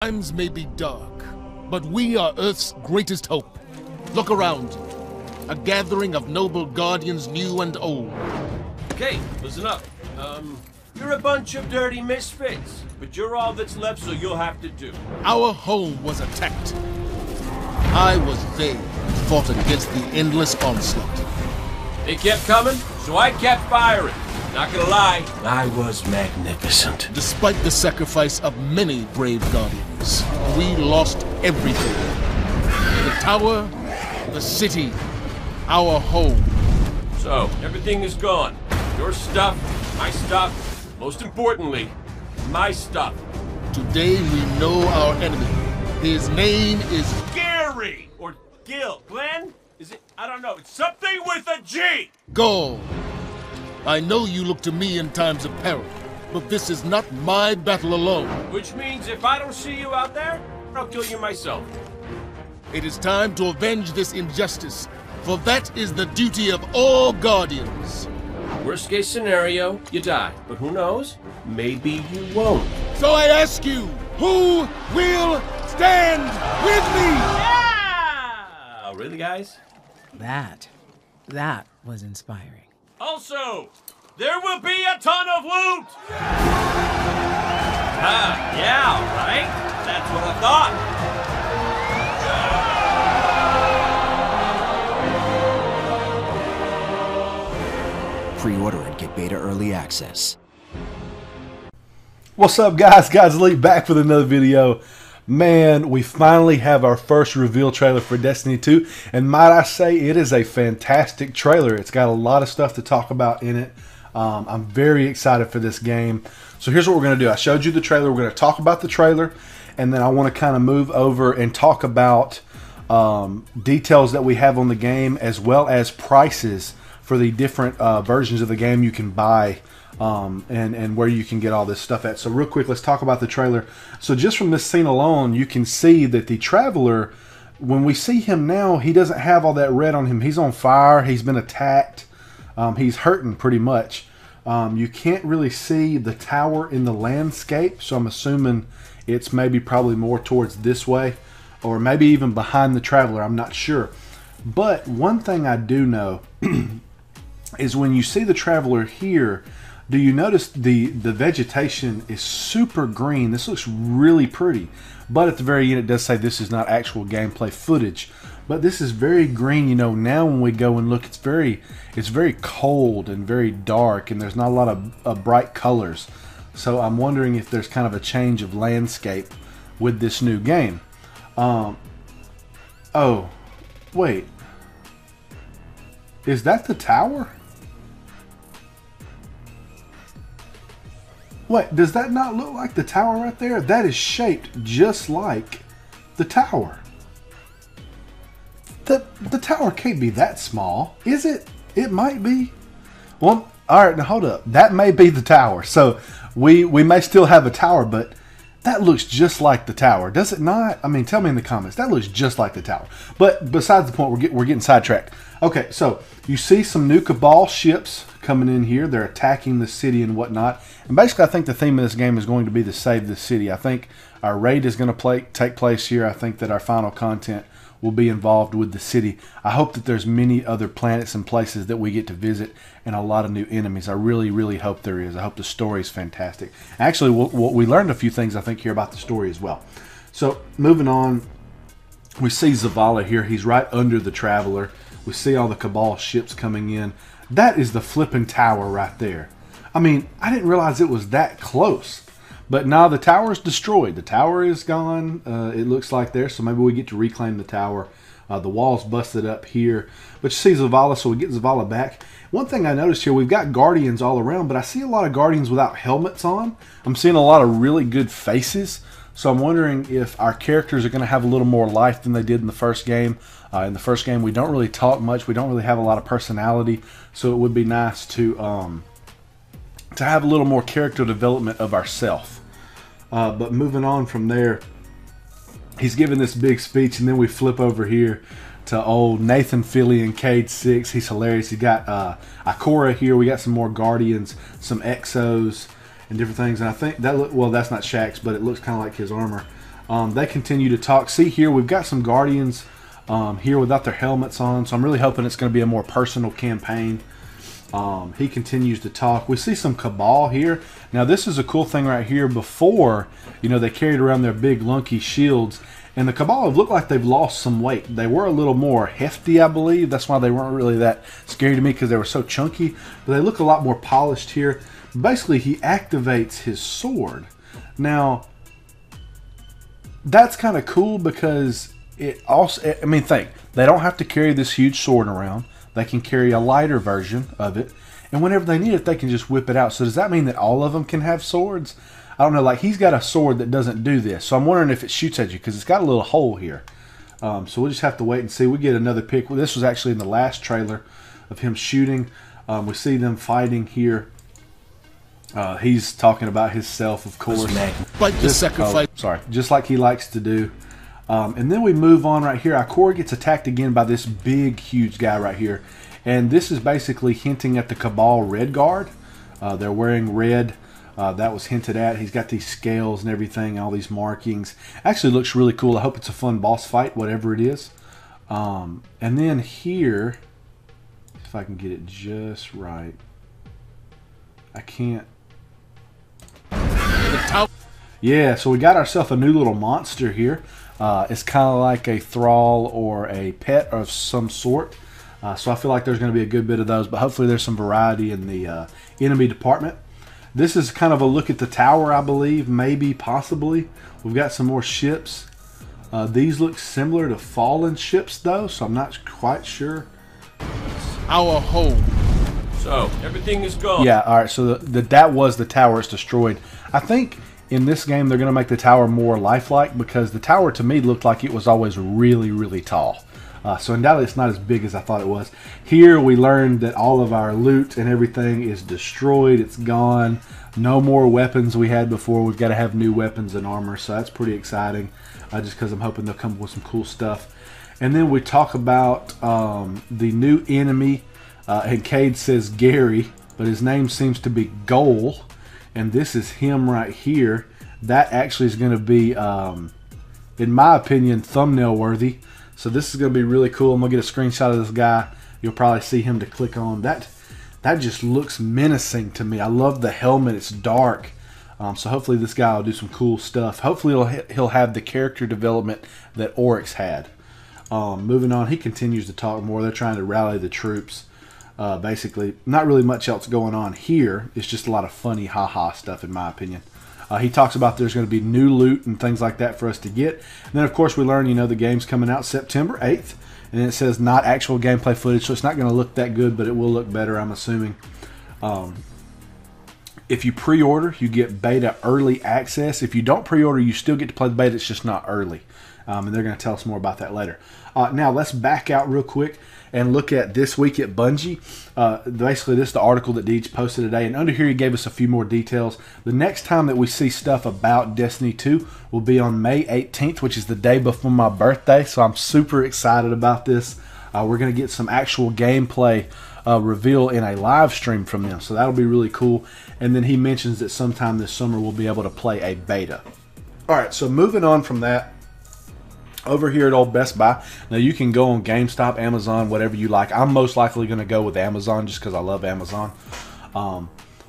Times may be dark, but we are Earth's greatest hope. Look around. A gathering of noble guardians new and old. Okay, listen up. You're a bunch of dirty misfits, but you're all that's left, so you'll have to do. Our home was attacked. I was there and fought against the endless onslaught. They kept coming, so I kept firing. Not gonna lie, I was magnificent. Despite the sacrifice of many brave guardians, we lost everything. The tower, the city, our home. So, everything is gone. Your stuff, my stuff, most importantly, my stuff. Today we know our enemy. His name is Gary! Or Gil. Glenn? Is it? I don't know. It's something with a G! Gaul. I know you look to me in times of peril, but this is not my battle alone. Which means if I don't see you out there, I'll kill you myself. It is time to avenge this injustice, for that is the duty of all guardians. Worst case scenario, you die. But who knows? Maybe you won't. So I ask you, who will stand with me? Yeah! Really, guys? That was inspiring. Also, there will be a ton of loot! Yeah, right? That's what I thought. Pre-order and get beta early access. What's up, guys? Guys, Elite back with another video. Man, we finally have our first reveal trailer for Destiny 2, and might I say, it is a fantastic trailer. It's got a lot of stuff to talk about in it. I'm very excited for this game. So here's what we're going to do. I showed you the trailer. We're going to talk about the trailer, and then I want to kind of move over and talk about details that we have on the game, as well as prices for the different versions of the game you can buy. And where you can get all this stuff at. So real quick, let's talk about the trailer. So just from this scene alone, you can see that the Traveler, when we see him now, he doesn't have all that red on him. He's on fire. He's been attacked. He's hurting pretty much. You can't really see the tower in the landscape, so I'm assuming it's probably more towards this way, or maybe even behind the Traveler. I'm not sure. But one thing I do know is when you see the Traveler here, do you notice the vegetation is super green? This looks really pretty. But at the very end, it does say this is not actual gameplay footage. But this is very green. You know, now when we go and look, it's very cold and very dark, and there's not a lot of bright colors. So I'm wondering if there's kind of a change of landscape with this new game. Oh, wait. Is that the tower? Wait, does that not look like the tower right there? That is shaped just like the tower. The tower can't be that small, is it? It might be. Well, all right, now hold up. That may be the tower. So we may still have a tower, but that looks just like the tower, does it not? I mean, tell me in the comments. That looks just like the tower. But besides the point, we're getting sidetracked. Okay, so you see some new Cabal ships coming in here. They're attacking the city and whatnot. And basically, I think the theme of this game is going to be to save the city. I think our raid is going to take place here. I think that our final content will be involved with the city. I hope that there's many other planets and places that we get to visit, and a lot of new enemies. I really, really hope there is. I hope the story is fantastic. Actually, we learned a few things, I think, here about the story as well. So, moving on, we see Zavala here. He's right under the Traveler. We see all the Cabal ships coming in. That is the flipping tower right there. I mean, I didn't realize it was that close. But now the tower is destroyed. The tower is gone, it looks like there. So maybe we get to reclaim the tower. The wall's busted up here. But you see Zavala, so we get Zavala back. One thing I noticed here, we've got Guardians all around, but I see a lot of Guardians without helmets on. I'm seeing a lot of really good faces. So I'm wondering if our characters are going to have a little more life than they did in the first game. In the first game, we don't really talk much. We don't really have a lot of personality. So it would be nice to have a little more character development of ourselves. But moving on from there, he's giving this big speech, and then we flip over here to old Nathan Fillion, Cade 6. He's hilarious. He got Ikora here. We got some more Guardians, some Exos, and different things. And I think that well, that's not Shaxx, but it looks kind of like his armor. They continue to talk. See here, we've got some Guardians here without their helmets on, so I'm really hoping it's going to be a more personal campaign. He continues to talk. We see some Cabal here. Now this is a cool thing right here. Before, you know, they carried around their big lunky shields, and the Cabal have looked like they've lost some weight. They were a little more hefty, I believe. That's why they weren't really that scary to me, because they were so chunky. But they look a lot more polished here. Basically, he activates his sword. Now, that's kind of cool because it also, I mean, think, they don't have to carry this huge sword around. They can carry a lighter version of it, and whenever they need it, they can just whip it out. So does that mean that all of them can have swords? I don't know. Like, he's got a sword that doesn't do this, so I'm wondering if it shoots at you, because it's got a little hole here. So we'll just have to wait and see. We get another pick. Well, this was actually in the last trailer of him shooting. We see them fighting here. He's talking about himself, of course. Like the sacrifice. Sorry, just like he likes to do. And then we move on right here. Ikora gets attacked again by this big, huge guy right here. And this is basically hinting at the Cabal Red Guard. They're wearing red. That was hinted at. He's got these scales and everything, all these markings. Actually looks really cool. I hope it's a fun boss fight, whatever it is. And then here, if I can get it just right. I can't. Yeah, so we got ourselves a new little monster here. It's kind of like a thrall or a pet of some sort. So I feel like there's going to be a good bit of those, but hopefully there's some variety in the enemy department. This is kind of a look at the tower, I believe, maybe, possibly. We've got some more ships. These look similar to fallen ships, though, so I'm not quite sure. Our home. So, everything is gone. Yeah, all right, so that was the tower. It's destroyed. I think in this game they're going to make the tower more lifelike, because the tower to me looked like it was always really, really tall. So undoubtedly it's not as big as I thought it was. Here we learned that all of our loot and everything is destroyed. It's gone. No more weapons we had before. We've got to have new weapons and armor, so that's pretty exciting. Just because I'm hoping they'll come up with some cool stuff. And then we talk about the new enemy. And Cade says Gary, but his name seems to be Goal. And this is him right here. That actually is going to be, in my opinion, thumbnail worthy. So this is going to be really cool. I'm going to get a screenshot of this guy. You'll probably see him to click on. That just looks menacing to me. I love the helmet. It's dark. So hopefully this guy will do some cool stuff. Hopefully he'll have the character development that Oryx had. Moving on, he continues to talk more. They're trying to rally the troops. Basically, not really much else going on here. It's just a lot of funny ha-ha stuff, in my opinion. He talks about there's going to be new loot and things like that for us to get. And then, of course, we learn, you know, the game's coming out September 8th. And it says not actual gameplay footage, so it's not going to look that good, but it will look better, I'm assuming. If you pre-order, you get beta early access. If you don't pre-order, you still get to play the beta. It's just not early. And they're going to tell us more about that later. Now, let's back out real quick and look at this week at Bungie. Basically, this is the article that Deej posted today. And under here, he gave us a few more details. The next time that we see stuff about Destiny 2 will be on May 18th, which is the day before my birthday. So I'm super excited about this. We're going to get some actual gameplay reveal in a live stream from them. So that'll be really cool. And then he mentions that sometime this summer we'll be able to play a beta. All right, so moving on from that, over here at old Best Buy. Now you can go on GameStop, Amazon, whatever you like. I'm most likely going to go with Amazon just because I love Amazon.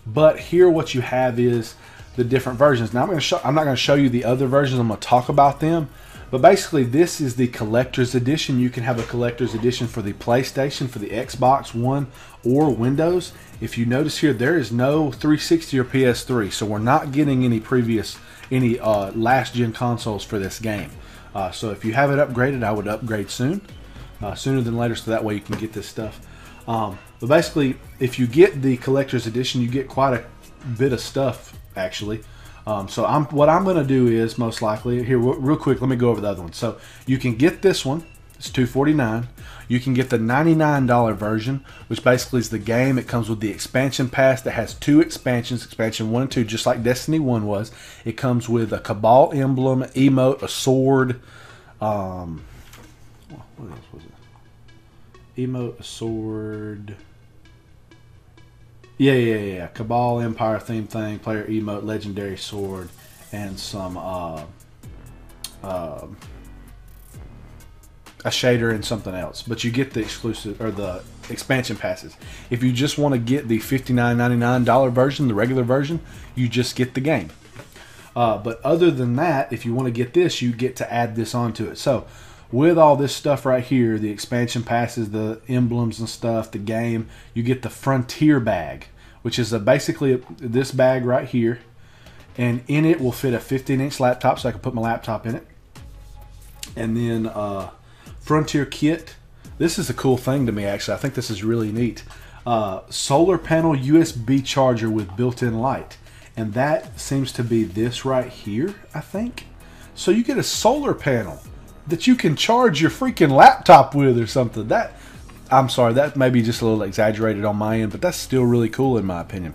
But here what you have is the different versions. Now I'm not going to show you the other versions. I'm going to talk about them. But basically this is the collector's edition. You can have a collector's edition for the PlayStation, for the Xbox One, or Windows. If you notice here, there is no 360 or PS3. So we're not getting any last gen consoles for this game. So if you have it upgraded, I would upgrade soon, sooner than later, so that way you can get this stuff. But basically, if you get the collector's edition, you get quite a bit of stuff, actually. So what I'm going to do is, most likely, here, real quick, let me go over the other one. So you can get this one. It's $249. You can get the $99 version, which basically is the game. It comes with the expansion pass that has 2 expansions, expansion 1 and 2, just like Destiny 1 was. It comes with a Cabal Emblem, emote, a sword. What else was it? Emote, a sword. Yeah. Cabal Empire theme thing, player emote, legendary sword, and some a shader and something else, but you get the exclusive or the expansion passes. If you just want to get the $59.99 version, the regular version, you just get the game. But other than that, if you want to get this, you get to add this onto it. So with all this stuff right here, the expansion passes, the emblems and stuff, the game, you get the Frontier bag, which is basically this bag right here, and in it will fit a 15-inch laptop, so I can put my laptop in it. And then Frontier kit. This is a cool thing to me, actually. I think this is really neat. Solar panel USB charger with built-in light. And that seems to be this right here, I think. So you get a solar panel that you can charge your freaking laptop with or something. I'm sorry, that may be just a little exaggerated on my end, but that's still really cool in my opinion.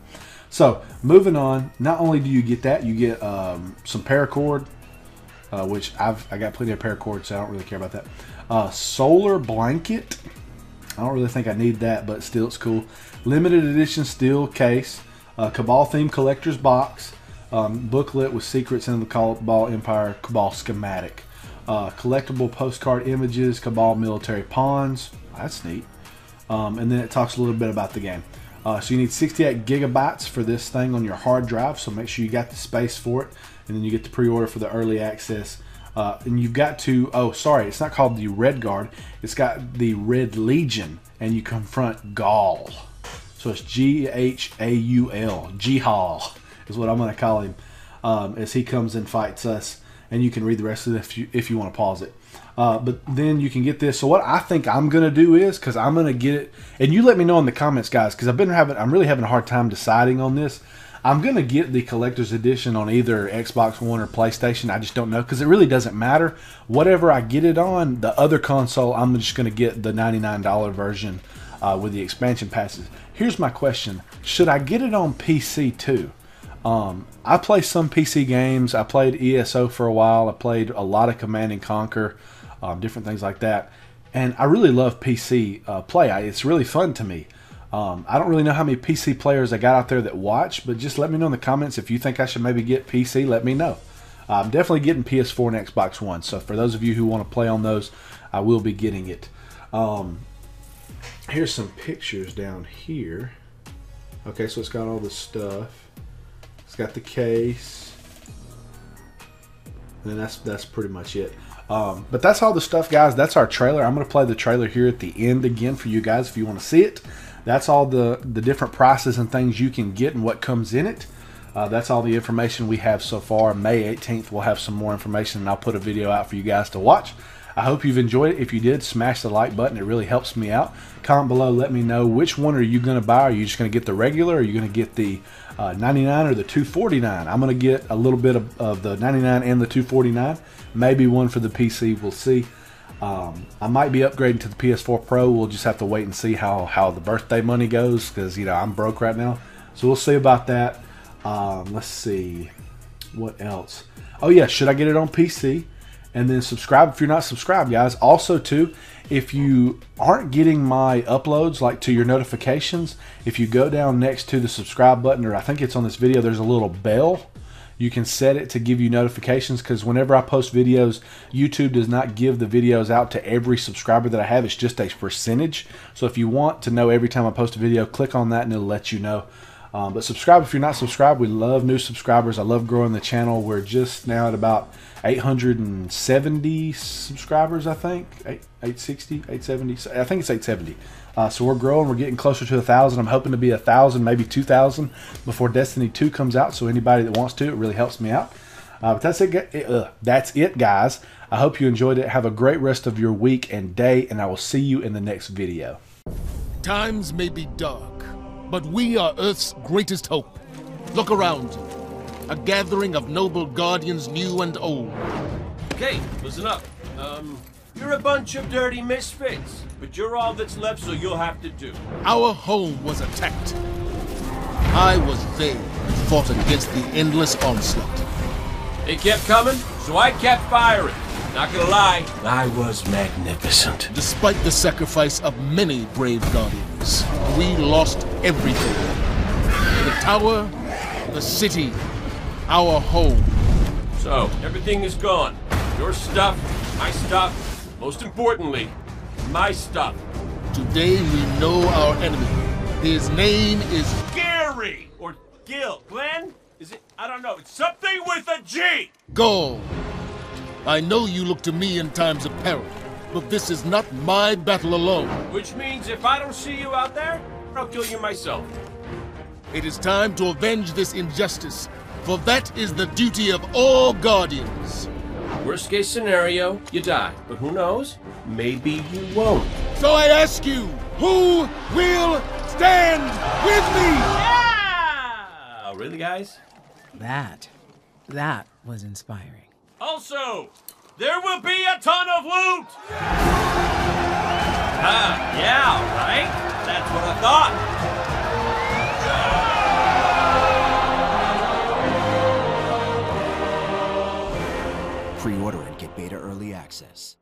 So moving on, not only do you get that, you get some paracord, which I got plenty of paracord, so I don't really care about that. Solar blanket. I don't really think I need that, but still it's cool. Limited edition steel case. Cabal themed collector's box. Booklet with secrets in the Cabal Empire Cabal schematic. Collectible postcard images. Cabal military pawns. That's neat. And then it talks a little bit about the game. So you need 68 gigabytes for this thing on your hard drive, so make sure you got the space for it. And then you get the pre-order for the early access. And you've got to, oh sorry, it's not called the Red Guard, it's got the Red Legion, and you confront Gaul. So it's G-H-A-U-L, G-Hall is what I'm going to call him, as he comes and fights us. And you can read the rest of it if you want to pause it. But then you can get this. So what I think I'm going to do is, because I'm going to get it, and you let me know in the comments, guys, because I'm really having a hard time deciding on this. I'm going to get the collector's edition on either Xbox One or PlayStation. I just don't know, because it really doesn't matter. Whatever I get it on, the other console, I'm just going to get the $99 version with the expansion passes. Here's my question. Should I get it on PC too? I play some PC games. I played ESO for a while. I played a lot of Command & Conquer, different things like that. And I really love PC play. It's really fun to me. I don't really know how many PC players I got out there that watch, but just let me know in the comments if you think I should maybe get PC. Let me know. I'm definitely getting PS4 and Xbox One, so for those of you who want to play on those, I will be getting it. Here's some pictures down here. Okay, so it's got all this stuff. It's got the case. And that's pretty much it. But that's all the stuff, guys. That's our trailer. I'm going to play the trailer here at the end again for you guys if you want to see it. That's all the different prices and things you can get and what comes in it. That's all the information we have so far. May 18th, we'll have some more information, and I'll put a video out for you guys to watch. I hope you've enjoyed it. If you did, smash the like button. It really helps me out. Comment below. Let me know which one are you going to buy. Are you just going to get the regular? Or are you going to get the 99 or the 249? I'm going to get a little bit of the 99 and the 249. Maybe one for the PC. We'll see. I might be upgrading to the PS4 Pro. We'll just have to wait and see how the birthday money goes, because I'm broke right now. So we'll see about that. Let's see. What else? Oh yeah, should I get it on PC? And then subscribe if you're not subscribed, guys. Also too, if you aren't getting my uploads like to your notifications, if you go down next to the subscribe button, or I think it's on this video, there's a little bell. You can set it to give you notifications, because whenever I post videos, YouTube does not give the videos out to every subscriber that I have. It's just a percentage. So if you want to know every time I post a video, click on that and it'll let you know. But subscribe if you're not subscribed. We love new subscribers. I love growing the channel. We're just now at about 870 subscribers, I think. 860, 870. I think it's 870. So we're growing. We're getting closer to 1,000. I'm hoping to be 1,000, maybe 2,000 before Destiny 2 comes out. So anybody that wants to, it really helps me out. But that's it, guys. I hope you enjoyed it. Have a great rest of your week and day, and I will see you in the next video. Times may be dark, but we are Earth's greatest hope. Look around you. A gathering of noble guardians, new and old. Okay, listen up. You're a bunch of dirty misfits, but you're all that's left, so you'll have to do. Our home was attacked. I was there and fought against the endless onslaught. They kept coming, so I kept firing. Not gonna lie, I was magnificent. Despite the sacrifice of many brave guardians, we lost everything. The tower, the city, our home. So, everything is gone. Your stuff, my stuff, most importantly, my stuff. Today we know our enemy. His name is Gary! Or Gil. Glenn? Is it? I don't know. It's something with a G! Gaul. I know you look to me in times of peril, but this is not my battle alone. Which means if I don't see you out there, I'll kill you myself. It is time to avenge this injustice, for that is the duty of all Guardians. Worst case scenario, you die. But who knows? Maybe you won't. So I ask you, who will stand with me? Yeah! Really, guys? That was inspiring. Also, there will be a ton of loot! Yeah, right? That's what I thought. Pre-order and get beta early access.